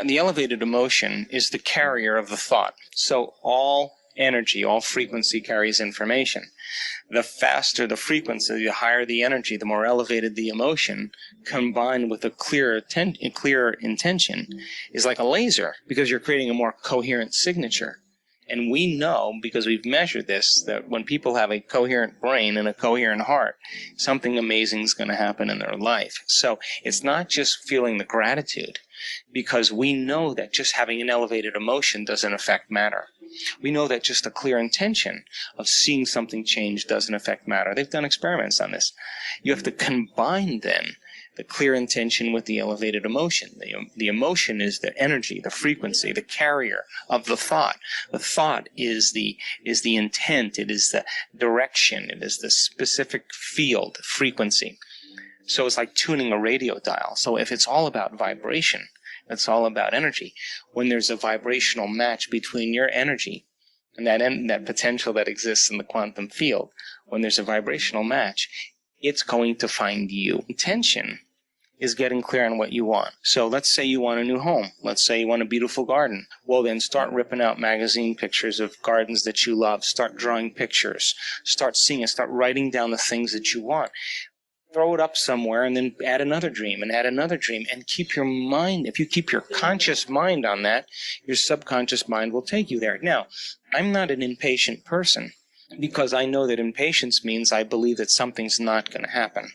The elevated emotion is the carrier of the thought. So all energy, all frequency carries information. The faster the frequency, the higher the energy, the more elevated the emotion, combined with a clearer intention, is like a laser, because you're creating a more coherent signature. And we know, because we've measured this, that when people have a coherent brain and a coherent heart, something amazing is going to happen in their life. So it's not just feeling the gratitude, because we know that just having an elevated emotion doesn't affect matter. We know that just a clear intention of seeing something change doesn't affect matter. They've done experiments on this. You have to combine, then, the clear intention with the elevated emotion. The emotion is the energy, the frequency, the carrier of the thought. The thought is the intent, it is the direction, it is the specific field, frequency. So it's like tuning a radio dial. So if it's all about vibration, it's all about energy. When there's a vibrational match between your energy and that potential that exists in the quantum field, when there's a vibrational match, it's going to find you. Intention is getting clear on what you want. So let's say you want a new home. Let's say you want a beautiful garden. Well, then start ripping out magazine pictures of gardens that you love. Start drawing pictures. Start seeing it. Start writing down the things that you want. Throw it up somewhere and then add another dream and add another dream, and keep your mind. If you keep your conscious mind on that, your subconscious mind will take you there. Now, I'm not an impatient person, because I know that impatience means I believe that something's not going to happen.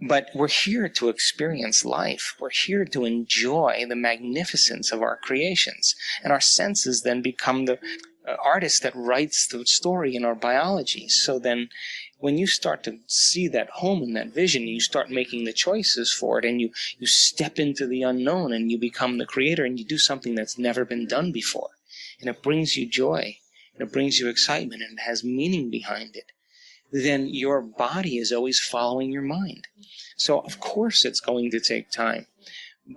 But we're here to experience life. We're here to enjoy the magnificence of our creations. And our senses then become the artist that writes the story in our biology. So then when you start to see that home and that vision, you start making the choices for it, and you step into the unknown, and you become the creator, and you do something that's never been done before. And it brings you joy, and it brings you excitement, and it has meaning behind it. Then your body is always following your mind. So of course it's going to take time,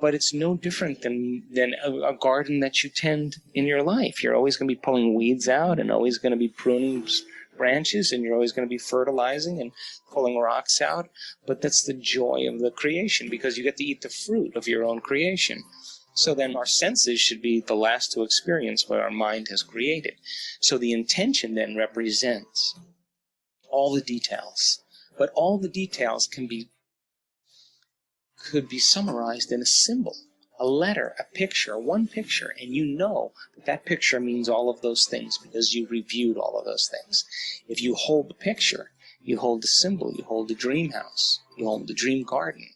but it's no different than a garden that you tend in your life. You're always going to be pulling weeds out, and always going to be pruning branches, and you're always going to be fertilizing and pulling rocks out. But that's the joy of the creation, because you get to eat the fruit of your own creation. So then our senses should be the last to experience what our mind has created. So the intention then represents all the details, but all the details could be summarized in a symbol, a letter, a picture, one picture, and you know that that picture means all of those things because you reviewed all of those things. If you hold the picture, you hold the symbol, you hold the dream house, you hold the dream garden,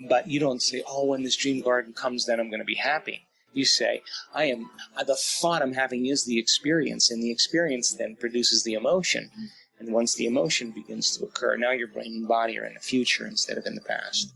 but you don't say, oh, when this dream garden comes, then I'm going to be happy. You say, the thought I'm having is the experience, and the experience then produces the emotion. And once the emotion begins to occur, now your brain and body are in the future instead of in the past.